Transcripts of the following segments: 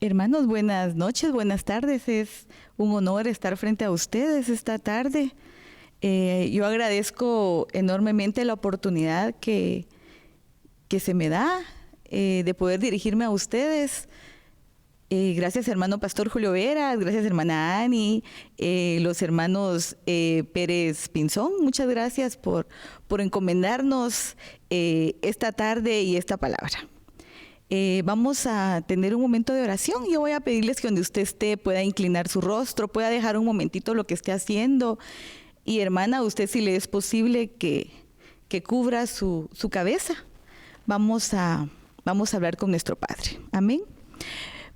Hermanos, buenas noches, buenas tardes. Es un honor estar frente a ustedes esta tarde. Yo agradezco enormemente la oportunidad que se me da de poder dirigirme a ustedes. Gracias, hermano Pastor Julio Veras, gracias, hermana Ani, los hermanos Pérez Pinzón. Muchas gracias por encomendarnos esta tarde y esta palabra. Vamos a tener un momento de oración. Yo voy a pedirles que donde usted esté pueda inclinar su rostro, pueda dejar un momentito lo que esté haciendo. Y hermana, usted si le es posible que cubra su cabeza. Vamos a hablar con nuestro Padre. Amén.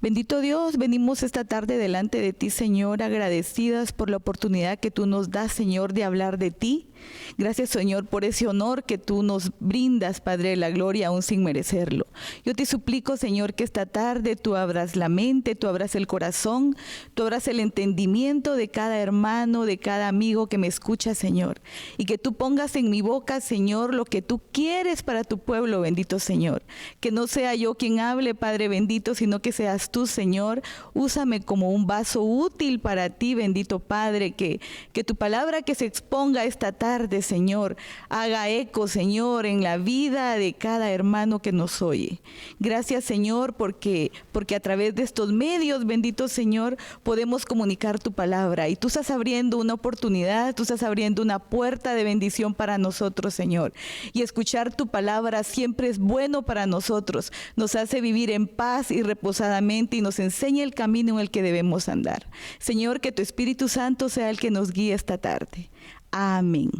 Bendito Dios, venimos esta tarde delante de ti, Señor, agradecidas por la oportunidad que tú nos das, Señor, de hablar de ti. Gracias, Señor, por ese honor que tú nos brindas, Padre de la gloria, aún sin merecerlo. Yo te suplico, Señor, que esta tarde tú abras la mente, tú abras el corazón, tú abras el entendimiento de cada hermano, de cada amigo que me escucha, Señor. Y que tú pongas en mi boca, Señor, lo que tú quieres para tu pueblo, bendito Señor. Que no sea yo quien hable, Padre bendito, sino que seas tú, Señor. Úsame como un vaso útil para ti, bendito Padre. Que tu palabra que se exponga esta tarde, Señor, haga eco, Señor, en la vida de cada hermano que nos oye. Gracias, Señor, porque a través de estos medios, bendito Señor, podemos comunicar tu palabra. Y tú estás abriendo una oportunidad, tú estás abriendo una puerta de bendición para nosotros, Señor. Y escuchar tu palabra siempre es bueno para nosotros. Nos hace vivir en paz y reposadamente y nos enseña el camino en el que debemos andar. Señor, que tu Espíritu Santo sea el que nos guíe esta tarde. Amén.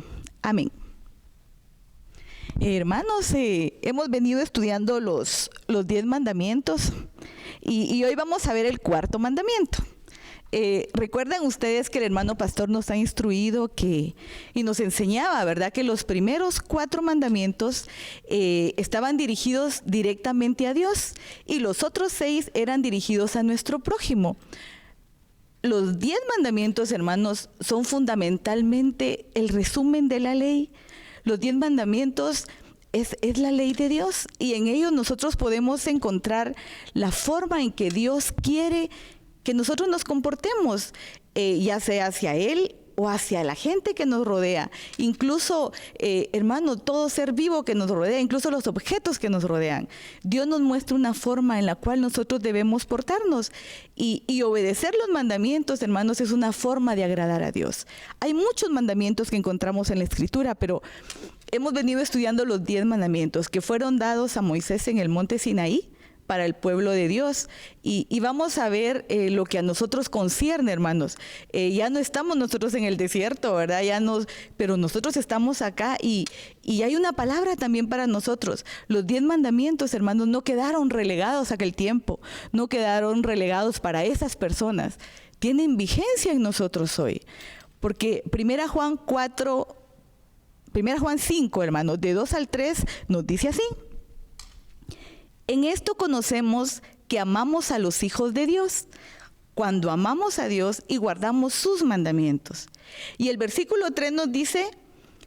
Amén. Hermanos, hemos venido estudiando los 10 mandamientos y hoy vamos a ver el cuarto mandamiento. Recuerden ustedes que el hermano pastor nos ha instruido y nos enseñaba, ¿verdad?, que los primeros 4 mandamientos estaban dirigidos directamente a Dios y los otros 6 eran dirigidos a nuestro prójimo. Los 10 mandamientos, hermanos, son fundamentalmente el resumen de la ley. Los 10 mandamientos es la ley de Dios y en ellos nosotros podemos encontrar la forma en que Dios quiere que nosotros nos comportemos, ya sea hacia Él o hacia la gente que nos rodea. Incluso, hermano, todo ser vivo que nos rodea, incluso los objetos que nos rodean. Dios nos muestra una forma en la cual nosotros debemos portarnos. Y obedecer los mandamientos, hermanos, es una forma de agradar a Dios. Hay muchos mandamientos que encontramos en la Escritura, pero hemos venido estudiando los 10 mandamientos que fueron dados a Moisés en el monte Sinaí para el pueblo de Dios, y vamos a ver lo que a nosotros concierne, hermanos. Ya no estamos nosotros en el desierto, ¿verdad? Pero nosotros estamos acá y hay una palabra también para nosotros. Los 10 mandamientos, hermanos, no quedaron relegados a aquel tiempo, no quedaron relegados para esas personas. Tienen vigencia en nosotros hoy, porque 1 Juan 5, hermanos, de 2 al 3, nos dice así: en esto conocemos que amamos a los hijos de Dios, cuando amamos a Dios y guardamos sus mandamientos. Y el versículo 3 nos dice,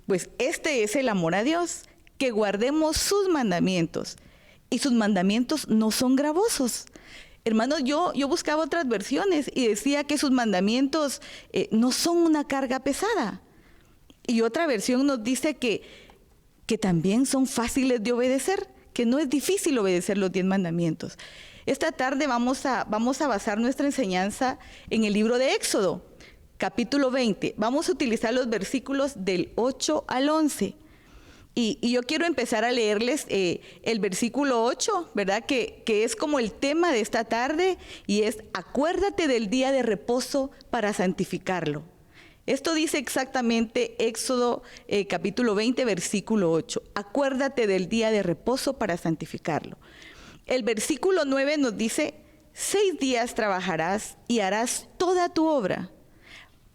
pues este es el amor a Dios, que guardemos sus mandamientos. Y sus mandamientos no son gravosos. Hermanos, yo buscaba otras versiones y decía que sus mandamientos no son una carga pesada. Y otra versión nos dice que también son fáciles de obedecer, que no es difícil obedecer los 10 mandamientos. Esta tarde vamos a basar nuestra enseñanza en el libro de Éxodo, capítulo 20. Vamos a utilizar los versículos del 8 al 11. Y yo quiero empezar a leerles el versículo 8, ¿verdad? Que es como el tema de esta tarde, y es: acuérdate del día de reposo para santificarlo. Esto dice exactamente Éxodo capítulo 20, versículo 8. Acuérdate del día de reposo para santificarlo. El versículo 9 nos dice: 6 días trabajarás y harás toda tu obra.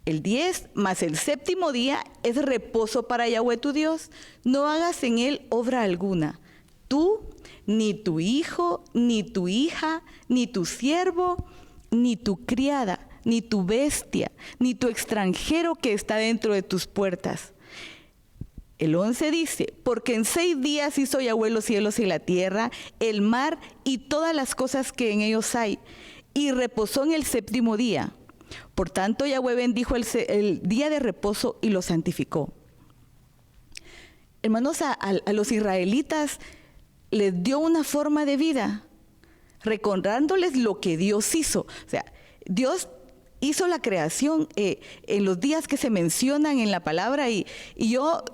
El 10, más el 7º día es reposo para Yahweh tu Dios. No hagas en él obra alguna. Tú, ni tu hijo, ni tu hija, ni tu siervo, ni tu criada, ni tu bestia, ni tu extranjero que está dentro de tus puertas. El 11 dice: porque en 6 días hizo Yahweh los cielos y la tierra, el mar y todas las cosas que en ellos hay, y reposó en el séptimo día. Por tanto, Yahweh bendijo el día de reposo y lo santificó. Hermanos, a los israelitas les dio una forma de vida, recordándoles lo que Dios hizo. O sea, Dios hizo la creación en los días que se mencionan en la palabra y yo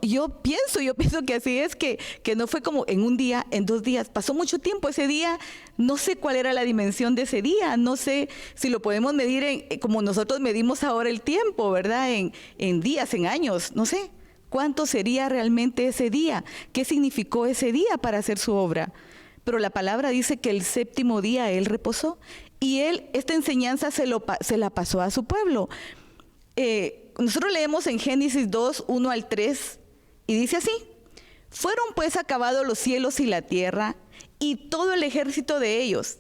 pienso que así es, que no fue como en un día, en 2 días, pasó mucho tiempo ese día. No sé cuál era la dimensión de ese día, no sé si lo podemos medir como nosotros medimos ahora el tiempo, ¿verdad? En días, en años, no sé cuánto sería realmente ese día, qué significó ese día para hacer su obra. Pero la palabra dice que el séptimo día Él reposó y Él, esta enseñanza se la pasó a su pueblo. Nosotros leemos en Génesis 2, 1 al 3 y dice así: fueron pues acabados los cielos y la tierra y todo el ejército de ellos,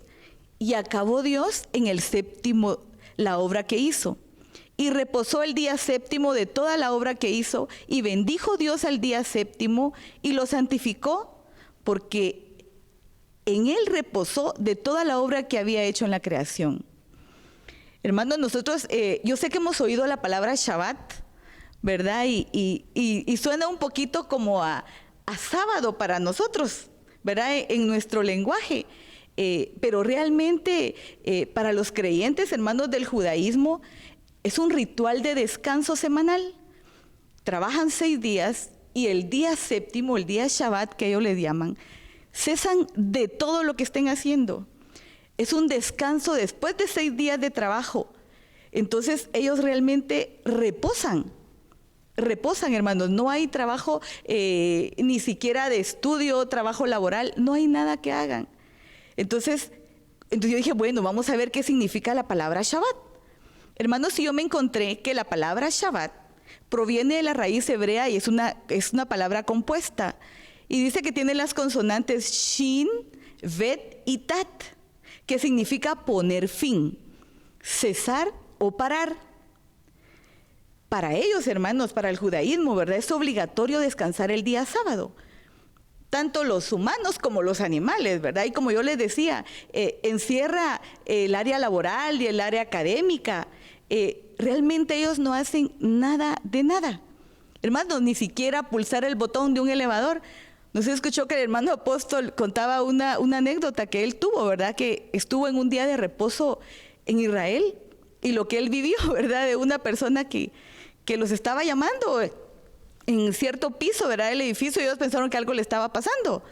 y acabó Dios en el séptimo la obra que hizo. Y reposó el día séptimo de toda la obra que hizo, y bendijo Dios al día séptimo y lo santificó, porque en él reposó de toda la obra que había hecho en la creación. Hermanos, nosotros, yo sé que hemos oído la palabra Shabbat, ¿verdad? Y suena un poquito como a sábado para nosotros, ¿verdad? En nuestro lenguaje. Pero realmente para los creyentes, hermanos del judaísmo, es un ritual de descanso semanal. Trabajan 6 días y el día séptimo, el día Shabbat que ellos le llaman, cesan de todo lo que estén haciendo. Es un descanso después de 6 días de trabajo. Entonces ellos realmente reposan, hermanos. No hay trabajo ni siquiera de estudio, trabajo laboral, no hay nada que hagan. Entonces yo dije, bueno, vamos a ver qué significa la palabra Shabbat. Hermanos, si yo me encontré que la palabra Shabbat proviene de la raíz hebrea y es una palabra compuesta. Y dice que tiene las consonantes Shin, Bet y Tat, que significa poner fin, cesar o parar. Para ellos, hermanos, para el judaísmo, ¿verdad? Es obligatorio descansar el día sábado. Tanto los humanos como los animales, ¿verdad? Y como yo les decía, encierra el área laboral y el área académica. Realmente ellos no hacen nada de nada. Hermanos, ni siquiera pulsar el botón de un elevador. No se escuchó que el hermano apóstol contaba una anécdota que él tuvo, ¿verdad? Que estuvo en un día de reposo en Israel y lo que él vivió, ¿verdad? De una persona que los estaba llamando en cierto piso, ¿verdad? Del edificio, y ellos pensaron que algo le estaba pasando.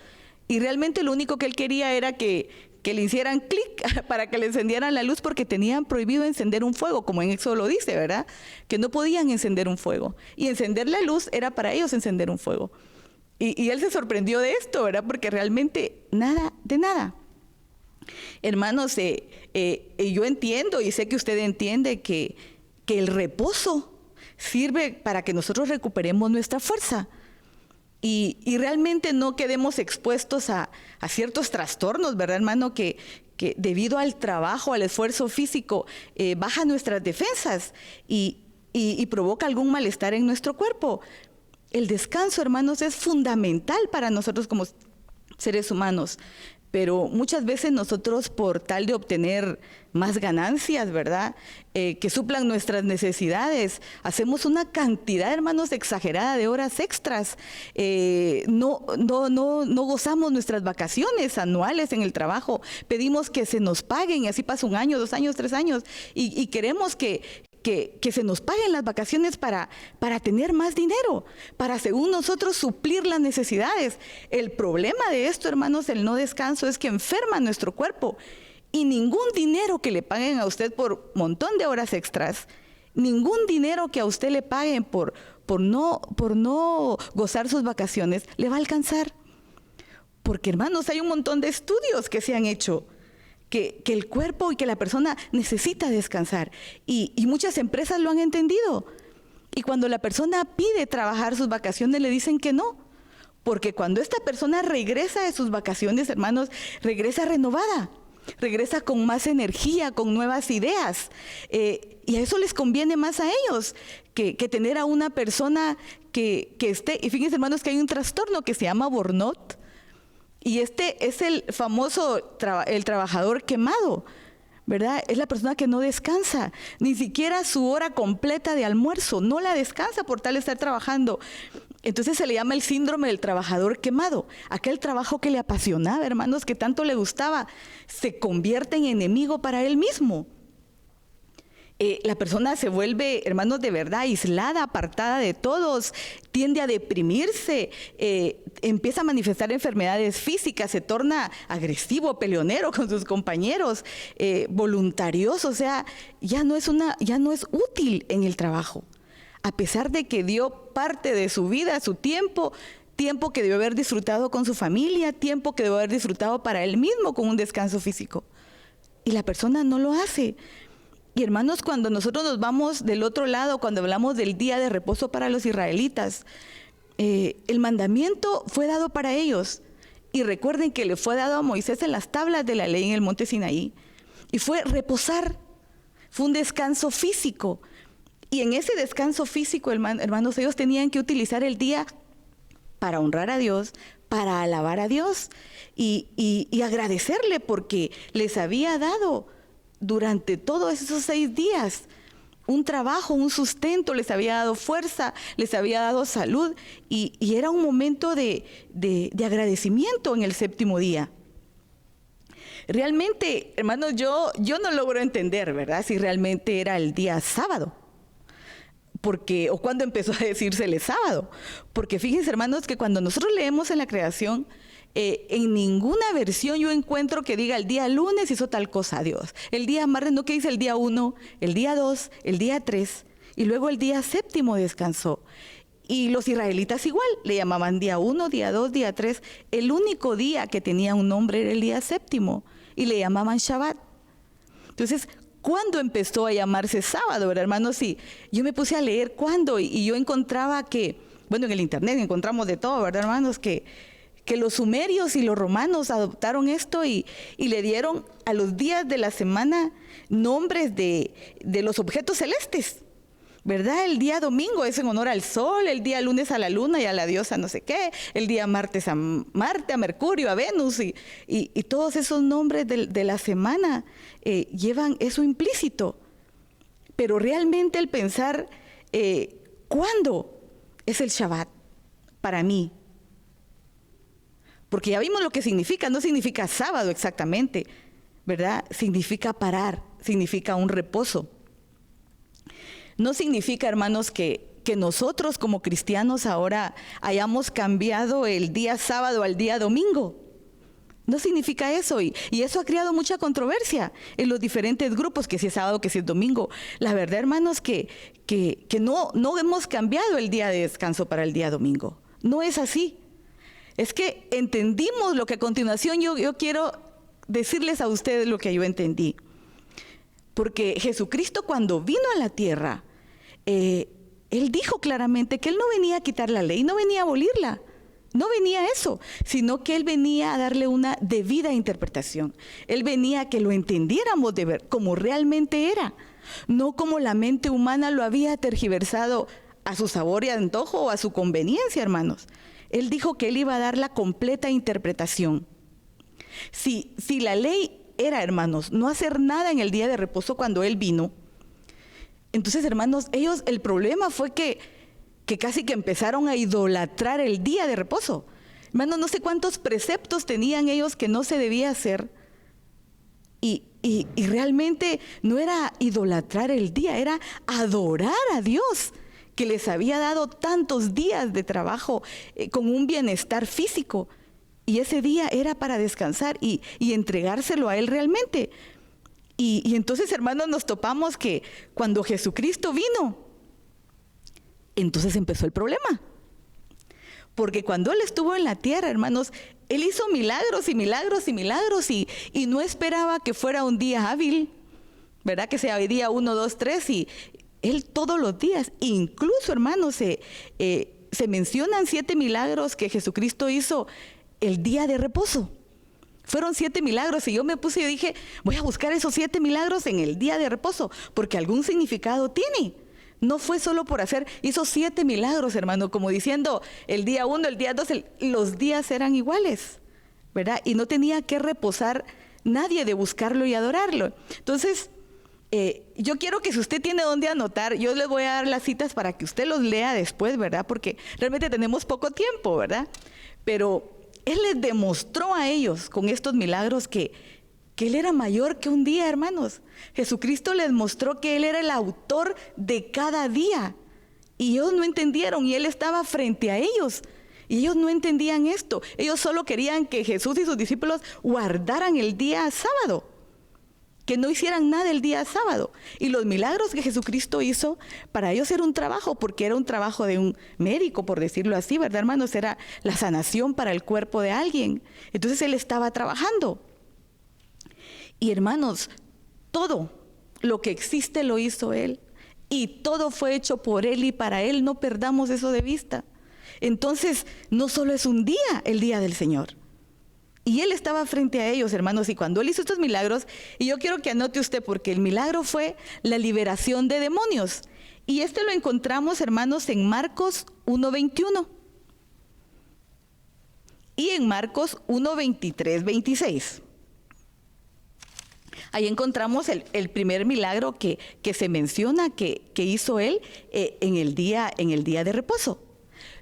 Y realmente lo único que él quería era que le hicieran clic para que le encendieran la luz, porque tenían prohibido encender un fuego, como en Éxodo lo dice, ¿verdad? Que no podían encender un fuego. Y encender la luz era para ellos encender un fuego. Y él se sorprendió de esto, ¿verdad? Porque realmente nada de nada. Hermanos, yo entiendo y sé que usted entiende que el reposo sirve para que nosotros recuperemos nuestra fuerza y realmente no quedemos expuestos a ciertos trastornos, ¿verdad, hermano? Que debido al trabajo, al esfuerzo físico, baja nuestras defensas y provoca algún malestar en nuestro cuerpo. El descanso, hermanos, es fundamental para nosotros como seres humanos. Pero muchas veces nosotros, por tal de obtener más ganancias, ¿verdad? Que suplan nuestras necesidades, hacemos una cantidad, hermanos, exagerada de horas extras. No gozamos nuestras vacaciones anuales en el trabajo. Pedimos que se nos paguen y así pasa 1 año, 2 años, 3 años. Y queremos que se nos paguen las vacaciones para tener más dinero, para según nosotros suplir las necesidades. El problema de esto, hermanos, el no descanso, es que enferma nuestro cuerpo. Y ningún dinero que le paguen a usted por montón de horas extras, ningún dinero que a usted le paguen por no gozar sus vacaciones, le va a alcanzar. Porque, hermanos, hay un montón de estudios que se han hecho que el cuerpo y que la persona necesita descansar. Y muchas empresas lo han entendido. Y cuando la persona pide trabajar sus vacaciones, le dicen que no. Porque cuando esta persona regresa de sus vacaciones, hermanos, regresa renovada, regresa con más energía, con nuevas ideas. Y a eso les conviene más a ellos que tener a una persona que esté. Y fíjense, hermanos, que hay un trastorno que se llama burnout. Y este es el famoso el trabajador quemado, ¿verdad? Es la persona que no descansa, ni siquiera su hora completa de almuerzo, no la descansa por tal de estar trabajando. Entonces se le llama el síndrome del trabajador quemado. Aquel trabajo que le apasionaba, hermanos, que tanto le gustaba, se convierte en enemigo para él mismo. La persona se vuelve, hermanos, de verdad aislada, apartada de todos, tiende a deprimirse, empieza a manifestar enfermedades físicas, se torna agresivo, peleonero con sus compañeros, voluntarioso, o sea, ya no es útil en el trabajo. A pesar de que dio parte de su vida, su tiempo que debió haber disfrutado con su familia, tiempo que debió haber disfrutado para él mismo con un descanso físico. Y la persona no lo hace. Y hermanos, cuando nosotros nos vamos del otro lado, cuando hablamos del día de reposo para los israelitas, el mandamiento fue dado para ellos. Y recuerden que le fue dado a Moisés en las tablas de la ley en el monte Sinaí. Y fue reposar, fue un descanso físico. Y en ese descanso físico, hermanos, ellos tenían que utilizar el día para honrar a Dios, para alabar a Dios y agradecerle porque les había dado durante todos esos 6 días un trabajo, un sustento, les había dado fuerza, les había dado salud y era un momento de agradecimiento en el 7º día. Realmente, hermanos, yo no logro entender, ¿verdad? Si realmente era el día sábado. O cuando empezó a decírsele sábado. Porque fíjense, hermanos, que cuando nosotros leemos en la creación, en ninguna versión yo encuentro que diga el día lunes hizo tal cosa a Dios. El día martes, no, que dice el día 1, el día 2, el día 3, y luego el día 7º descansó. Y los israelitas igual, le llamaban día 1, día 2, día 3. El único día que tenía un nombre era el día 7º, y le llamaban Shabbat. Entonces, ¿cuándo empezó a llamarse sábado, verdad, hermanos? Sí, yo me puse a leer cuándo y yo encontraba que, bueno, en el internet encontramos de todo, ¿verdad, hermanos? Que los sumerios y los romanos adoptaron esto y le dieron a los días de la semana nombres de los objetos celestes, ¿verdad? El día domingo es en honor al sol, el día lunes a la luna y a la diosa no sé qué, el día martes a Marte, a Mercurio, a Venus y todos esos nombres de la semana llevan eso implícito. Pero realmente el pensar, ¿cuándo es el Shabbat para mí? Porque ya vimos lo que significa, no significa sábado exactamente, ¿verdad? Significa parar, significa un reposo. No significa, hermanos, que nosotros como cristianos ahora hayamos cambiado el día sábado al día domingo. No significa eso y eso ha creado mucha controversia en los diferentes grupos, que si es sábado, que si es domingo. La verdad, hermanos, que no hemos cambiado el día de descanso para el día domingo. No es así. Es que entendimos lo que a continuación yo quiero decirles a ustedes lo que yo entendí. Porque Jesucristo cuando vino a la tierra, Él dijo claramente que Él no venía a quitar la ley, no venía a abolirla. No venía a eso, sino que Él venía a darle una debida interpretación. Él venía a que lo entendiéramos de ver como realmente era, no como la mente humana lo había tergiversado a su sabor y antojo o a su conveniencia, hermanos. Él dijo que Él iba a dar la completa interpretación. Si la ley era, hermanos, no hacer nada en el día de reposo cuando Él vino, entonces, hermanos, el problema fue que casi que empezaron a idolatrar el día de reposo. Hermanos, no sé cuántos preceptos tenían ellos que no se debía hacer. Y realmente no era idolatrar el día, era adorar a Dios, que les había dado tantos días de trabajo con un bienestar físico. Y ese día era para descansar y entregárselo a Él realmente. Y entonces, hermanos, nos topamos que cuando Jesucristo vino, entonces empezó el problema. Porque cuando Él estuvo en la tierra, hermanos, Él hizo milagros y milagros y milagros y no esperaba que fuera un día hábil, ¿verdad? Que sea día 1, 2, 3 y Él todos los días. Incluso, hermanos, se mencionan 7 milagros que Jesucristo hizo el día de reposo. Fueron 7 milagros y yo me puse y dije, voy a buscar esos 7 milagros en el día de reposo, porque algún significado tiene. No fue solo por hacer, hizo 7 milagros, hermano, como diciendo, el día 1, el día 2, los días eran iguales, ¿verdad? Y no tenía que reposar nadie de buscarlo y adorarlo. Entonces, yo quiero que si usted tiene dónde anotar, yo les voy a dar las citas para que usted los lea después, ¿verdad? Porque realmente tenemos poco tiempo, ¿verdad? Pero Él les demostró a ellos con estos milagros que Él era mayor que un día, hermanos. Jesucristo les mostró que Él era el autor de cada día. Y ellos no entendieron, y Él estaba frente a ellos. Y ellos no entendían esto. Ellos solo querían que Jesús y sus discípulos guardaran el día sábado, que no hicieran nada el día sábado. Y los milagros que Jesucristo hizo, para ellos era un trabajo, porque era un trabajo de un médico, por decirlo así, ¿verdad, hermanos? Era la sanación para el cuerpo de alguien. Entonces Él estaba trabajando. Y hermanos, todo lo que existe lo hizo Él. Y todo fue hecho por Él y para Él. No perdamos eso de vista. Entonces, no solo es un día, el día del Señor. Y Él estaba frente a ellos, hermanos, y cuando Él hizo estos milagros, y yo quiero que anote usted, porque el milagro fue la liberación de demonios. Y este lo encontramos, hermanos, en Marcos 1:21. Y en Marcos 1:23, 26. Ahí encontramos el primer milagro que se menciona que hizo Él en el día de reposo.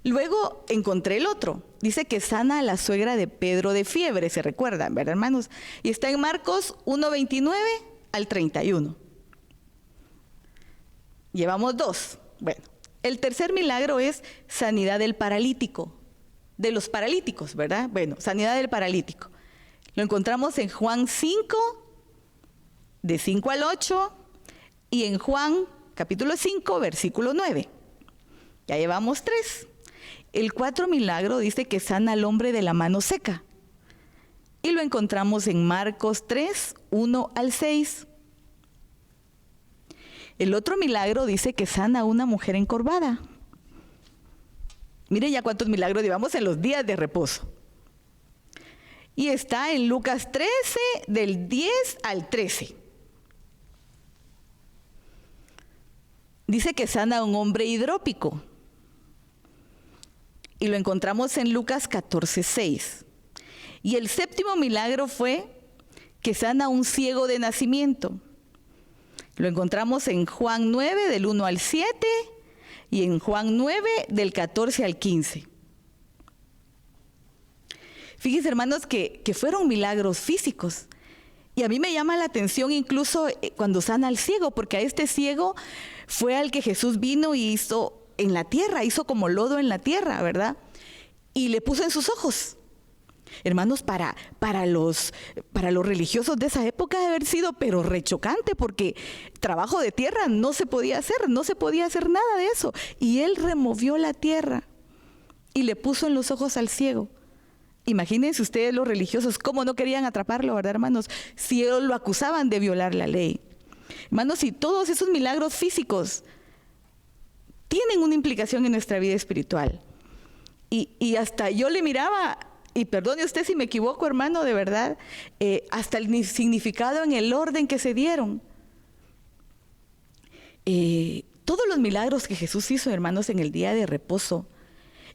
Luego encontré el otro. Dice que sana a la suegra de Pedro de fiebre, ¿se recuerdan, verdad, hermanos? Y está en Marcos 1:29 al 31. Llevamos 2. Bueno, el tercer milagro es sanidad del paralítico, de los paralíticos, ¿verdad? Bueno, sanidad del paralítico. Lo encontramos en Juan 5, de 5 al 8, y en Juan capítulo 5, versículo 9. Ya llevamos 3. El 4 milagro dice que sana al hombre de la mano seca. Y lo encontramos en Marcos 3, 1 al 6. El otro milagro dice que sana a una mujer encorvada. Mire ya cuántos milagros llevamos en los días de reposo. Y está en Lucas 13, del 10 al 13. Dice que sana a un hombre hidrópico. Y lo encontramos en Lucas 14, 6. Y el séptimo milagro fue que sana a un ciego de nacimiento. Lo encontramos en Juan 9, del 1 al 7, y en Juan 9, del 14 al 15. Fíjense, hermanos, que fueron milagros físicos. Y a mí me llama la atención incluso cuando sana al ciego, porque a este ciego fue al que Jesús vino y hizo en la tierra, hizo como lodo en la tierra, ¿verdad? Y le puso en sus ojos. Hermanos, para los religiosos de esa época debe haber sido pero rechocante, porque trabajo de tierra no se podía hacer nada de eso. Y Él removió la tierra y le puso en los ojos al ciego. Imagínense ustedes los religiosos cómo no querían atraparlo, ¿verdad, hermanos? Si ellos lo acusaban de violar la ley. Hermanos, y todos esos milagros físicos tienen una implicación en nuestra vida espiritual. Y hasta yo le miraba, y perdone usted si me equivoco, hermano, de verdad, hasta el significado en el orden que se dieron. Todos los milagros que Jesús hizo, hermanos, en el día de reposo,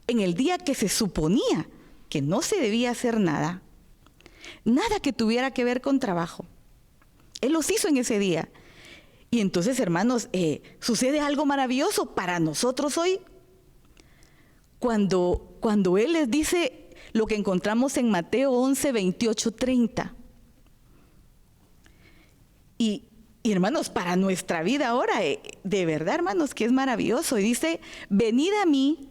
en el día que se suponía que no se debía hacer nada que tuviera que ver con trabajo, Él los hizo en ese día. Y entonces, hermanos, sucede algo maravilloso para nosotros hoy. Cuando Él les dice lo que encontramos en Mateo 11, 28, 30. Y hermanos, para nuestra vida ahora, de verdad, hermanos, que es maravilloso. Y dice, venid a mí,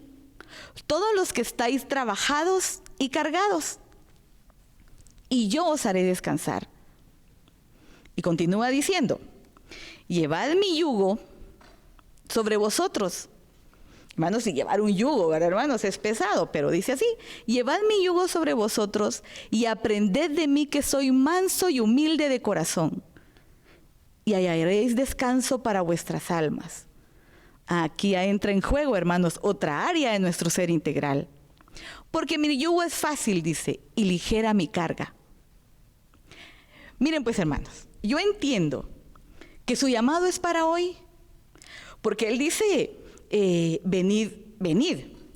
todos los que estáis trabajados y cargados, y yo os haré descansar. Y continúa diciendo, llevad mi yugo sobre vosotros. Hermanos, y llevar un yugo, ¿verdad, hermanos? Es pesado, pero dice así, llevad mi yugo sobre vosotros y aprended de mí que soy manso y humilde de corazón, y hallaréis descanso para vuestras almas. Aquí entra en juego, hermanos, otra área de nuestro ser integral. Porque mi yugo es fácil, dice, y ligera mi carga. Miren pues, hermanos, yo entiendo que su llamado es para hoy, porque Él dice, venid,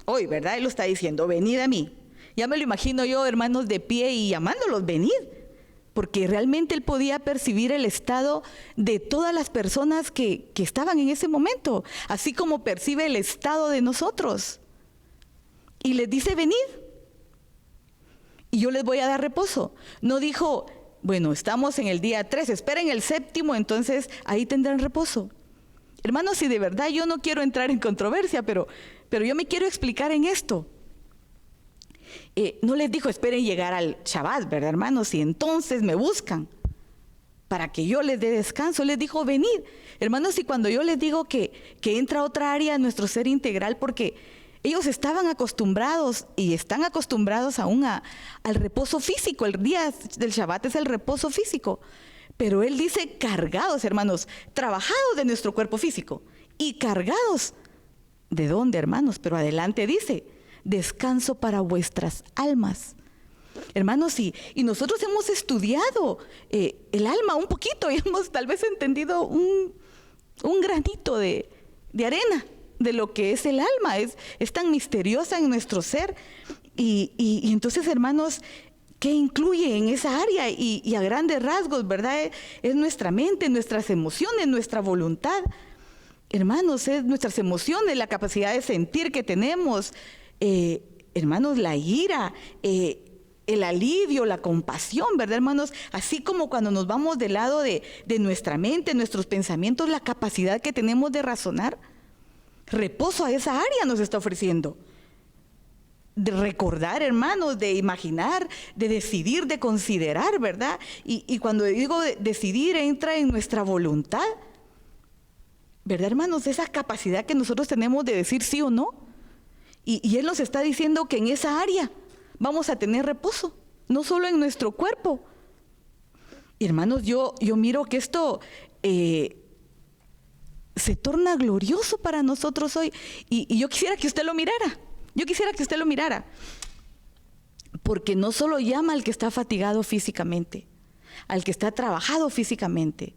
hoy, ¿verdad? Él lo está diciendo, venid a mí. Ya me lo imagino yo, hermanos, de pie y llamándolos, venid. porque realmente él podía percibir el estado de todas las personas que estaban en ese momento, así como percibe el estado de nosotros. Y les dice, venid, y yo les voy a dar reposo. No dijo, bueno, estamos en el día 3, esperen el 7º, entonces ahí tendrán reposo. Hermanos, si de verdad yo no quiero entrar en controversia, pero yo me quiero explicar en esto. No les dijo, esperen llegar al Shabbat, ¿verdad, hermanos? Y entonces me buscan para que yo les dé descanso. Les dijo, venid. Hermanos, y cuando yo les digo que entra otra área en nuestro ser integral, porque ellos estaban acostumbrados y están acostumbrados aún al reposo físico. El día del Shabbat es el reposo físico. Pero él dice cargados, hermanos, trabajados de nuestro cuerpo físico. Y cargados, ¿de dónde, hermanos? Pero adelante dice, descanso para vuestras almas. Hermanos, y nosotros hemos estudiado el alma un poquito y hemos tal vez entendido un granito de arena de lo que es el alma. Es tan misteriosa en nuestro ser. Y entonces, hermanos, ¿qué incluye en esa área? Y a grandes rasgos, ¿verdad? Es nuestra mente, nuestras emociones, nuestra voluntad. Hermanos, es nuestras emociones, la capacidad de sentir que tenemos. Hermanos, la ira, el alivio, la compasión, ¿verdad, hermanos? Así como cuando nos vamos del lado de nuestra mente, nuestros pensamientos, la capacidad que tenemos de razonar. Reposo a esa área nos está ofreciendo. De recordar, hermanos, de imaginar, de decidir, de considerar, ¿verdad? Y cuando digo decidir, entra en nuestra voluntad, ¿verdad, hermanos? Esa capacidad que nosotros tenemos de decir sí o no. Y Él nos está diciendo que en esa área vamos a tener reposo, no solo en nuestro cuerpo. Y hermanos, yo miro que esto se torna glorioso para nosotros hoy. Y yo quisiera que usted lo mirara. Yo quisiera que usted lo mirara. Porque no solo llama al que está fatigado físicamente, al que está trabajado físicamente.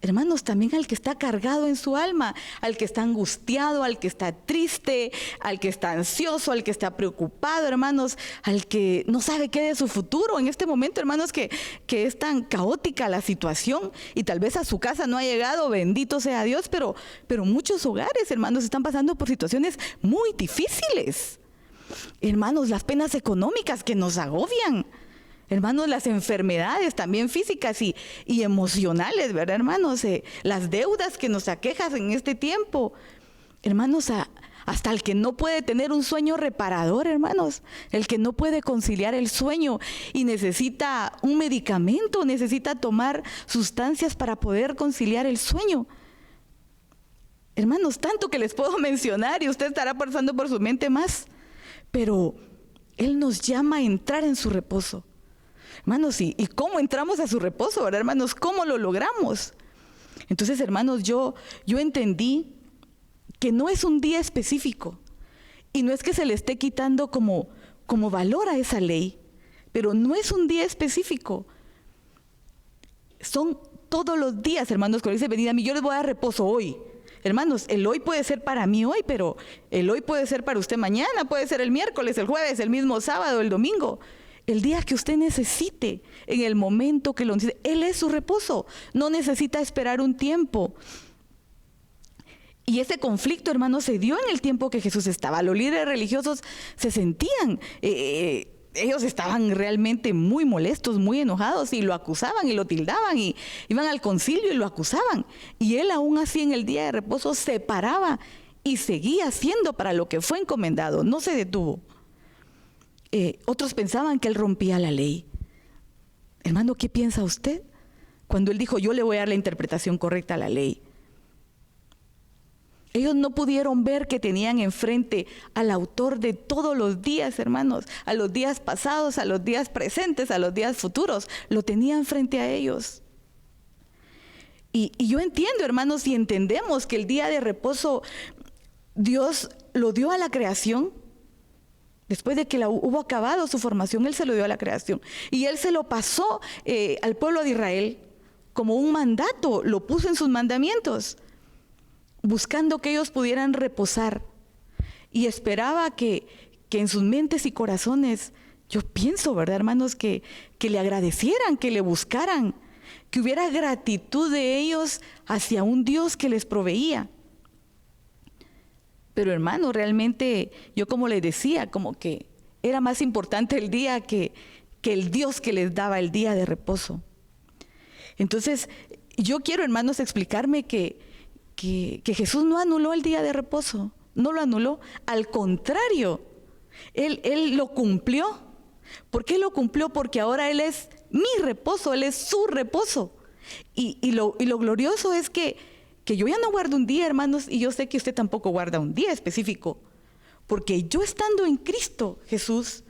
Hermanos, también al que está cargado en su alma, al que está angustiado, al que está triste, al que está ansioso, al que está preocupado, hermanos, al que no sabe qué de su futuro en este momento, hermanos, que es tan caótica la situación y tal vez a su casa no ha llegado, bendito sea Dios, pero muchos hogares, hermanos, están pasando por situaciones muy difíciles. Hermanos, las penas económicas que nos agobian. Hermanos, las enfermedades también físicas y emocionales, ¿verdad, hermanos? Las deudas que nos aquejan en este tiempo. Hermanos, hasta el que no puede tener un sueño reparador, hermanos. El que no puede conciliar el sueño y necesita un medicamento, necesita tomar sustancias para poder conciliar el sueño. Hermanos, tanto que les puedo mencionar y usted estará pasando por su mente más. Pero Él nos llama a entrar en su reposo. Hermanos, ¿y cómo entramos a su reposo, verdad, hermanos? ¿Cómo lo logramos? Entonces, hermanos, yo entendí que no es un día específico y no es que se le esté quitando como valor a esa ley, pero no es un día específico. Son todos los días, hermanos, cuando dice venid a mí, yo les voy a dar reposo hoy. Hermanos, el hoy puede ser para mí hoy, pero el hoy puede ser para usted mañana, puede ser el miércoles, el jueves, el mismo sábado, el domingo. El día que usted necesite, en el momento que lo necesite, Él es su reposo. No necesita esperar un tiempo. Y ese conflicto, hermanos, se dio en el tiempo que Jesús estaba. Los líderes religiosos se sentían, ellos estaban realmente muy molestos, muy enojados y lo acusaban y lo tildaban y iban al concilio y lo acusaban. Y Él aún así en el día de reposo se paraba y seguía haciendo para lo que fue encomendado. No se detuvo. Otros pensaban que Él rompía la ley. Hermano, ¿qué piensa usted? Cuando Él dijo, yo le voy a dar la interpretación correcta a la ley. Ellos no pudieron ver que tenían enfrente al autor de todos los días, hermanos, a los días pasados, a los días presentes, a los días futuros. Lo tenían frente a ellos. Y yo entiendo, hermanos, y entendemos que el día de reposo Dios lo dio a la creación. Después de que hubo acabado su formación, Él se lo dio a la creación. Y Él se lo pasó al pueblo de Israel como un mandato, lo puso en sus mandamientos, buscando que ellos pudieran reposar. Y esperaba que en sus mentes y corazones Yo pienso, ¿verdad, hermanos? Que le agradecieran, que le buscaran, que hubiera gratitud de ellos hacia un Dios que les proveía. Pero hermano, realmente yo, como les decía, como que era más importante el día que el Dios que les daba el día de reposo. Entonces, yo quiero, hermanos, explicarme que Jesús no anuló el día de reposo, no lo anuló, al contrario, Él lo cumplió. ¿Por qué lo cumplió? Porque ahora Él es mi reposo, Él es su reposo. Y lo glorioso es que yo ya no guardo un día, hermanos, y yo sé que usted tampoco guarda un día específico, porque yo, estando en Cristo Jesús,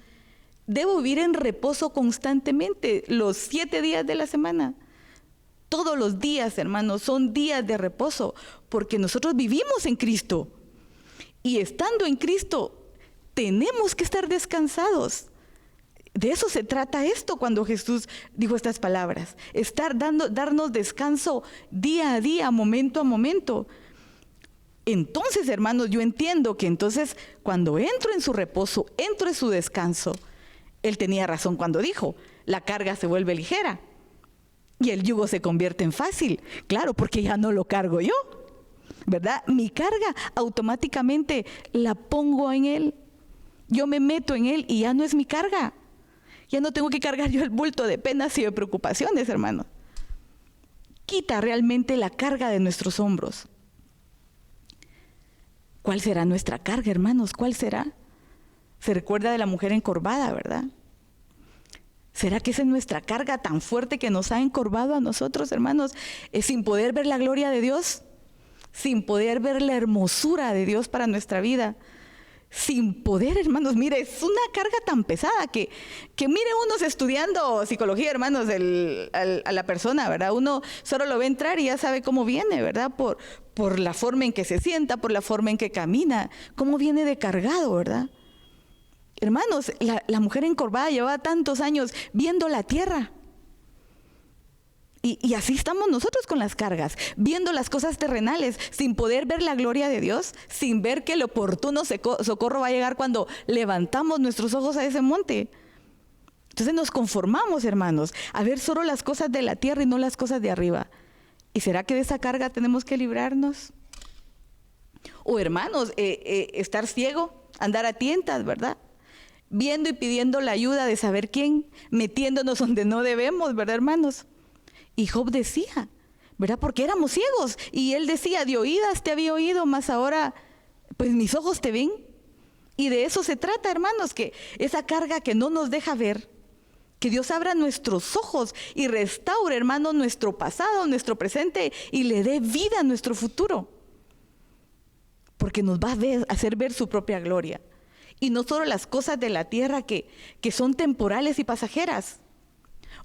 debo vivir en reposo constantemente, los 7 días de la semana. Todos los días, hermanos, son días de reposo, porque nosotros vivimos en Cristo. Y estando en Cristo, tenemos que estar descansados. De eso se trata esto cuando Jesús dijo estas palabras. Darnos descanso día a día, momento a momento. Entonces, hermanos, yo entiendo que entonces cuando entro en su reposo, entro en su descanso, Él tenía razón cuando dijo, la carga se vuelve ligera y el yugo se convierte en fácil. Claro, porque ya no lo cargo yo, ¿verdad? Mi carga automáticamente la pongo en Él. Yo me meto en Él y ya no es mi carga. Ya no tengo que cargar yo el bulto de penas y de preocupaciones, hermanos. Quita realmente la carga de nuestros hombros. ¿Cuál será nuestra carga, hermanos? ¿Cuál será? Se recuerda de la mujer encorvada, ¿verdad? ¿Será que esa es nuestra carga tan fuerte que nos ha encorvado a nosotros, hermanos? Es sin poder ver la gloria de Dios, sin poder ver la hermosura de Dios para nuestra vida. Sin poder, hermanos, mire, es una carga tan pesada que mire, unos estudiando psicología, hermanos, a la persona, ¿verdad? Uno solo lo ve entrar y ya sabe cómo viene, ¿verdad? Por la forma en que se sienta, por la forma en que camina, cómo viene de cargado, ¿verdad? Hermanos, la mujer encorvada llevaba tantos años viendo la tierra. Y así estamos nosotros con las cargas, viendo las cosas terrenales, sin poder ver la gloria de Dios, sin ver que el oportuno socorro va a llegar cuando levantamos nuestros ojos a ese monte. Entonces nos conformamos, hermanos, a ver solo las cosas de la tierra y no las cosas de arriba. ¿Y será que de esa carga tenemos que librarnos? O, hermanos, estar ciego, andar a tientas, ¿verdad? Viendo y pidiendo la ayuda de saber quién, metiéndonos donde no debemos, ¿verdad, hermanos? Y Job decía, ¿verdad? Porque éramos ciegos. Y él decía, de oídas te había oído, mas ahora, pues mis ojos te ven. Y de eso se trata, hermanos, que esa carga que no nos deja ver, que Dios abra nuestros ojos y restaure, hermanos, nuestro pasado, nuestro presente y le dé vida a nuestro futuro. Porque nos va a hacer ver su propia gloria. Y no solo las cosas de la tierra que son temporales y pasajeras.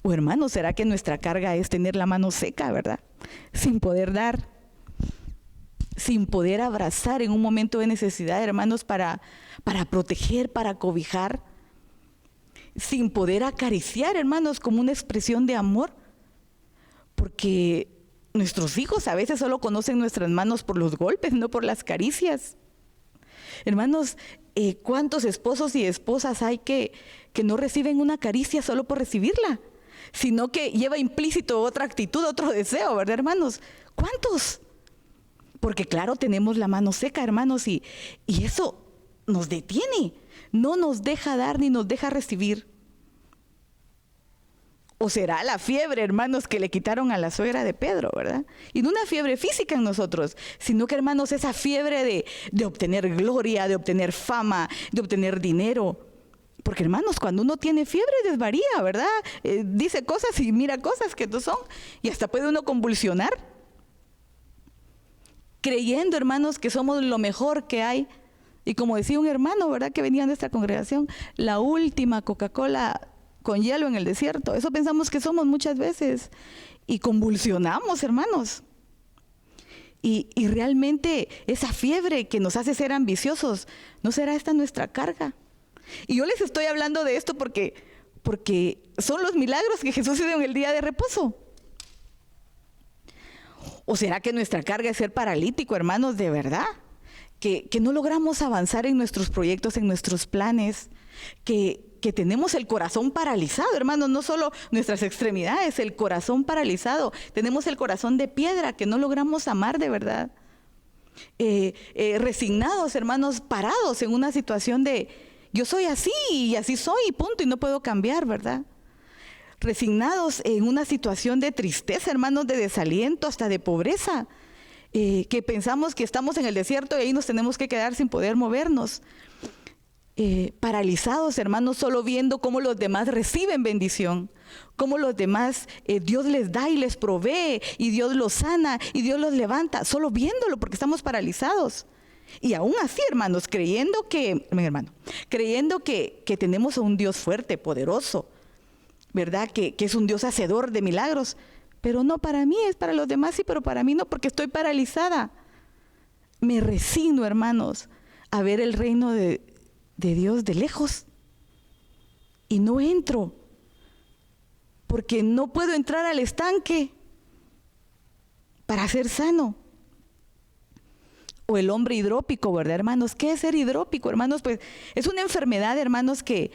O, hermanos, ¿será que nuestra carga es tener la mano seca, verdad? Sin poder dar, sin poder abrazar en un momento de necesidad, hermanos, para proteger, para cobijar, sin poder acariciar, hermanos, como una expresión de amor, porque nuestros hijos a veces solo conocen nuestras manos por los golpes, no por las caricias. Hermanos, ¿cuántos esposos y esposas hay que no reciben una caricia solo por recibirla? Sino que lleva implícito otra actitud, otro deseo, ¿verdad, hermanos? ¿Cuántos? Porque claro, tenemos la mano seca, hermanos, y eso nos detiene, no nos deja dar ni nos deja recibir. O será la fiebre, hermanos, que le quitaron a la suegra de Pedro, ¿verdad? Y no una fiebre física en nosotros, sino que, hermanos, esa fiebre de obtener gloria, de obtener fama, de obtener dinero. Porque, hermanos, cuando uno tiene fiebre desvaría, ¿verdad? Dice cosas y mira cosas que no son. Y hasta puede uno convulsionar. Creyendo, hermanos, que somos lo mejor que hay. Y como decía un hermano, ¿verdad?, que venía de esta congregación, la última Coca-Cola con hielo en el desierto. Eso pensamos que somos muchas veces. Y convulsionamos, hermanos. Y realmente esa fiebre que nos hace ser ambiciosos, ¿no será esta nuestra carga? Y yo les estoy hablando de esto porque son los milagros que Jesús hizo en el día de reposo. ¿O será que nuestra carga es ser paralítico, hermanos, de verdad? Que no logramos avanzar en nuestros proyectos, en nuestros planes, que que tenemos el corazón paralizado, hermanos, no solo nuestras extremidades, el corazón paralizado. Tenemos el corazón de piedra, que no logramos amar de verdad. Resignados, hermanos, parados en una situación de yo soy así y así soy y punto, y no puedo cambiar, ¿verdad? Resignados en una situación de tristeza, hermanos, de desaliento, hasta de pobreza, que pensamos que estamos en el desierto y ahí nos tenemos que quedar sin poder movernos. Paralizados, hermanos, solo viendo cómo los demás reciben bendición, cómo los demás Dios les da y les provee, y Dios los sana y Dios los levanta, solo viéndolo porque estamos paralizados. Y aún así, hermanos, creyendo que tenemos a un Dios fuerte, poderoso, ¿verdad? Que es un Dios hacedor de milagros, pero no para mí, es para los demás sí, pero para mí no, porque estoy paralizada. Me resigno, hermanos, a ver el reino de Dios de lejos y no entro porque no puedo entrar al estanque para ser sano. O el hombre hidrópico, ¿verdad, hermanos? ¿Qué es ser hidrópico, hermanos? Pues es una enfermedad, hermanos, que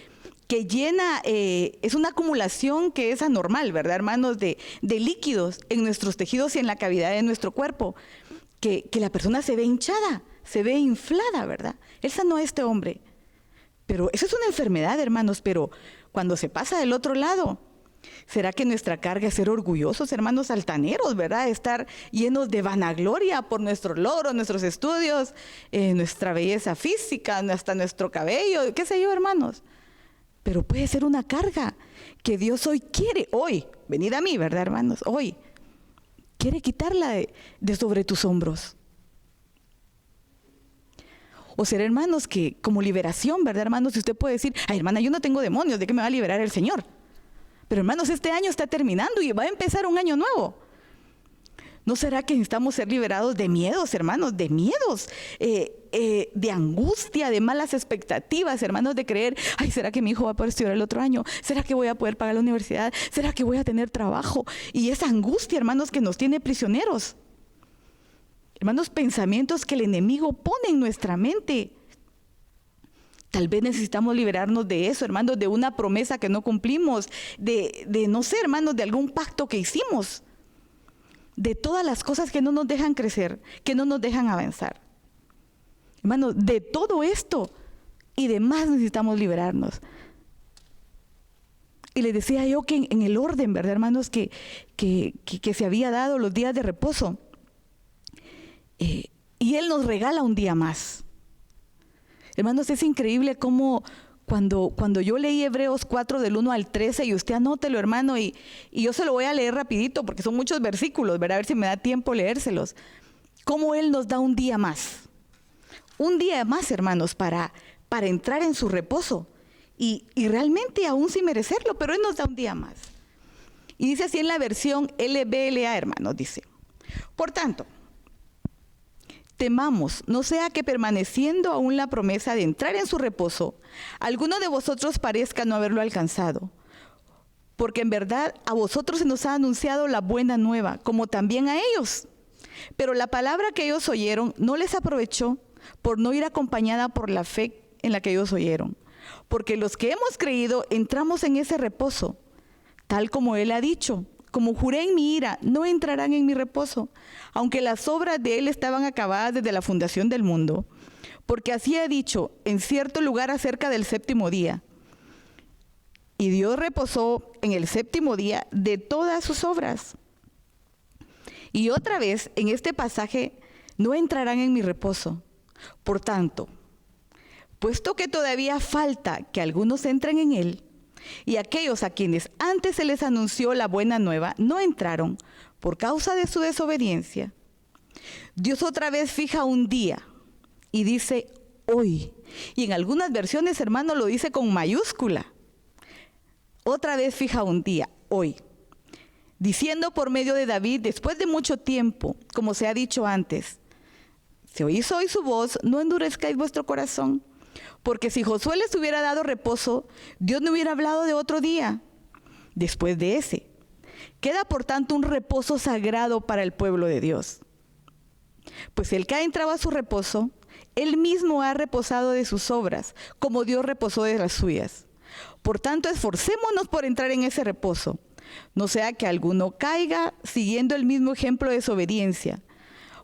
llena, es una acumulación que es anormal, ¿verdad, hermanos? De líquidos en nuestros tejidos y en la cavidad de nuestro cuerpo, que la persona se ve hinchada, se ve inflada, ¿verdad? Él sanó a este hombre. Pero eso es una enfermedad, hermanos, pero cuando se pasa del otro lado, ¿será que nuestra carga es ser orgullosos, hermanos, altaneros, verdad? Estar llenos de vanagloria por nuestros logros, nuestros estudios, nuestra belleza física, hasta nuestro cabello, qué sé yo, hermanos. Pero puede ser una carga que Dios hoy quiere, venid a mí, ¿verdad, hermanos? Hoy quiere quitarla de sobre tus hombros. O ser, hermanos, que como liberación, ¿verdad, hermanos? Si usted puede decir, ay, hermana, yo no tengo demonios, ¿de qué me va a liberar el Señor? Pero, hermanos, este año está terminando y va a empezar un año nuevo. ¿No será que necesitamos ser liberados de miedos, hermanos? De miedos, de angustia, de malas expectativas, hermanos, de creer, ay, ¿será que mi hijo va a poder estudiar el otro año? ¿Será que voy a poder pagar la universidad? ¿Será que voy a tener trabajo? Y esa angustia, hermanos, que nos tiene prisioneros. Hermanos, pensamientos que el enemigo pone en nuestra mente. Tal vez necesitamos liberarnos de eso, hermanos, de una promesa que no cumplimos, de no sé, hermanos, de algún pacto que hicimos, de todas las cosas que no nos dejan crecer, que no nos dejan avanzar. Hermanos, de todo esto y demás necesitamos liberarnos. Y les decía yo que en el orden, ¿verdad, hermanos? Que se había dado los días de reposo. Y Él nos regala un día más. Hermanos, es increíble cómo cuando yo leí Hebreos 4 del 1 al 13, y usted anótelo, hermano, y yo se lo voy a leer rapidito porque son muchos versículos, ¿verdad? A ver si me da tiempo leérselos. Cómo Él nos da un día más. Un día más, hermanos, para entrar en su reposo. Y realmente aún sin merecerlo, pero Él nos da un día más. Y dice así en la versión LBLA, hermanos, dice: por tanto, temamos, no sea que permaneciendo aún la promesa de entrar en su reposo, alguno de vosotros parezca no haberlo alcanzado. Porque en verdad a vosotros se nos ha anunciado la buena nueva, como también a ellos. Pero la palabra que ellos oyeron no les aprovechó por no ir acompañada por la fe en la que ellos oyeron. Porque los que hemos creído entramos en ese reposo, tal como Él ha dicho: como juré en mi ira, no entrarán en mi reposo, aunque las obras de Él estaban acabadas desde la fundación del mundo. Porque así ha dicho en cierto lugar acerca del séptimo día: y Dios reposó en el séptimo día de todas sus obras. Y otra vez, en este pasaje, no entrarán en mi reposo. Por tanto, puesto que todavía falta que algunos entren en Él, y aquellos a quienes antes se les anunció la buena nueva no entraron por causa de su desobediencia, Dios otra vez fija un día y dice hoy. Y en algunas versiones, hermano, lo dice con mayúscula. Otra vez fija un día, hoy, diciendo por medio de David, después de mucho tiempo, como se ha dicho antes: si oís hoy su voz, no endurezcáis vuestro corazón. Porque si Josué les hubiera dado reposo, Dios no hubiera hablado de otro día después de ese. Queda por tanto un reposo sagrado para el pueblo de Dios. Pues el que ha entrado a su reposo, Él mismo ha reposado de sus obras, como Dios reposó de las suyas. Por tanto, esforcémonos por entrar en ese reposo, no sea que alguno caiga siguiendo el mismo ejemplo de desobediencia,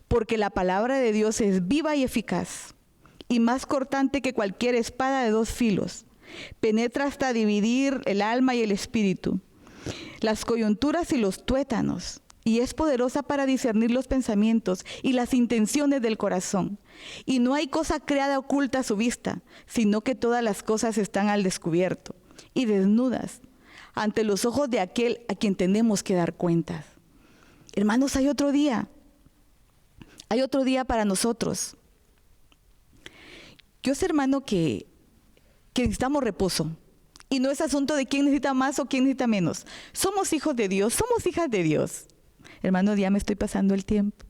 porque la palabra de Dios es viva y eficaz, y más cortante que cualquier espada de 2 filos. Penetra hasta dividir el alma y el espíritu, las coyunturas y los tuétanos, y es poderosa para discernir los pensamientos y las intenciones del corazón. Y no hay cosa creada oculta a su vista, sino que todas las cosas están al descubierto y desnudas ante los ojos de aquel a quien tenemos que dar cuentas. Hermanos, hay otro día para nosotros. Yo sé, hermano, que necesitamos reposo. Y no es asunto de quién necesita más o quién necesita menos. Somos hijos de Dios, somos hijas de Dios. Hermanos, ya me estoy pasando el tiempo.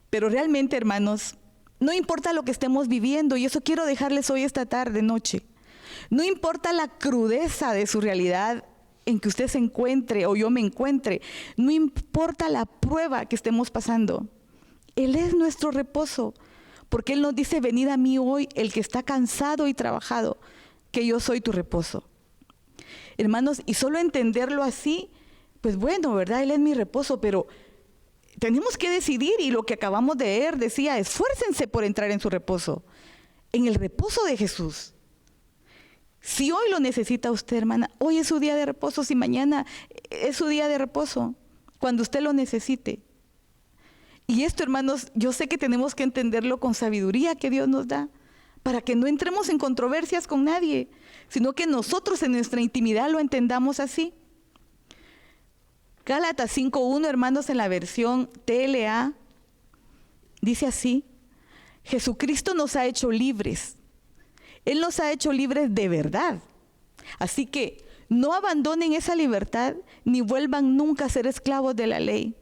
Pero realmente, hermanos, no importa lo que estemos viviendo, y eso quiero dejarles hoy esta tarde, noche. No importa la crudeza de su realidad en que usted se encuentre o yo me encuentre. No importa la prueba que estemos pasando. Él es nuestro reposo. Porque Él nos dice, venid a mí hoy el que está cansado y trabajado, que yo soy tu reposo. Hermanos, y solo entenderlo así, pues bueno, ¿verdad? Él es mi reposo, pero tenemos que decidir, y lo que acabamos de leer decía, esfuércense por entrar en su reposo, en el reposo de Jesús. Si hoy lo necesita usted, hermana, hoy es su día de reposo, si mañana es su día de reposo, cuando usted lo necesite. Y esto, hermanos, yo sé que tenemos que entenderlo con sabiduría que Dios nos da, para que no entremos en controversias con nadie, sino que nosotros en nuestra intimidad lo entendamos así. Gálatas 5:1, hermanos, en la versión TLA, dice así: Jesucristo nos ha hecho libres. Él nos ha hecho libres de verdad. Así que no abandonen esa libertad, ni vuelvan nunca a ser esclavos de la ley.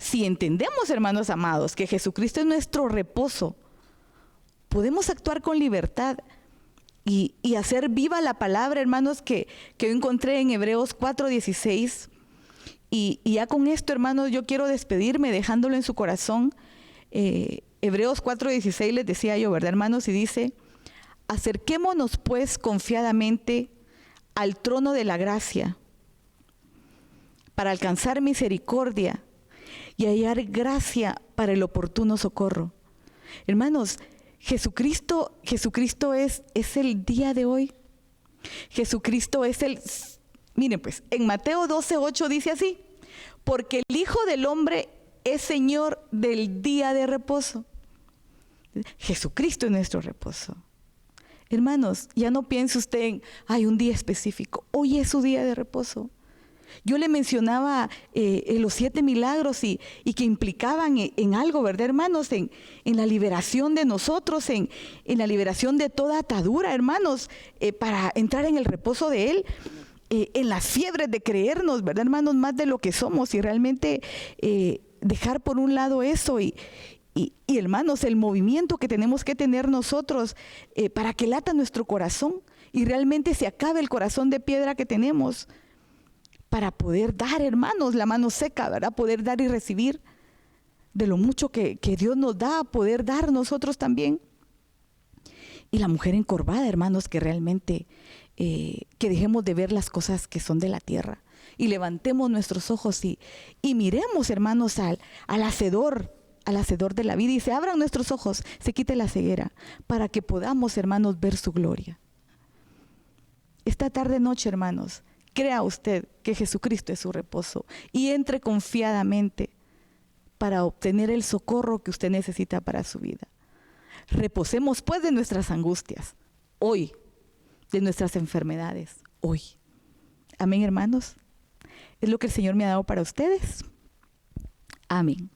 Si entendemos, hermanos amados, que Jesucristo es nuestro reposo, podemos actuar con libertad y hacer viva la palabra, hermanos, que yo encontré en Hebreos 4:16. Y ya con esto, hermanos, yo quiero despedirme dejándolo en su corazón. Hebreos 4:16 les decía yo, ¿verdad, hermanos? Y dice: acerquémonos pues confiadamente al trono de la gracia para alcanzar misericordia y hallar gracia para el oportuno socorro. Hermanos, Jesucristo es el día de hoy. Jesucristo es miren pues, en Mateo 12:8 dice así: porque el Hijo del Hombre es Señor del día de reposo. Jesucristo es nuestro reposo. Hermanos, ya no piense usted en, un día específico. Hoy es su día de reposo. Yo le mencionaba los 7 milagros y que implicaban en algo, ¿verdad, hermanos? En la liberación de nosotros, en la liberación de toda atadura, hermanos, para entrar en el reposo de Él, en las fiebres de creernos, ¿verdad, hermanos? Más de lo que somos, y realmente dejar por un lado eso y hermanos, el movimiento que tenemos que tener nosotros para que lata nuestro corazón y realmente se acabe el corazón de piedra que tenemos, para poder dar, hermanos, la mano seca, ¿verdad? Poder dar y recibir de lo mucho que Dios nos da, poder dar nosotros también. Y la mujer encorvada, hermanos, que realmente, que dejemos de ver las cosas que son de la tierra y levantemos nuestros ojos y miremos, hermanos, al hacedor de la vida, y se abran nuestros ojos, se quite la ceguera, para que podamos, hermanos, ver su gloria. Esta tarde noche, hermanos, crea usted que Jesucristo es su reposo y entre confiadamente para obtener el socorro que usted necesita para su vida. Reposemos pues de nuestras angustias, hoy, de nuestras enfermedades, hoy. Amén, hermanos. Es lo que el Señor me ha dado para ustedes. Amén.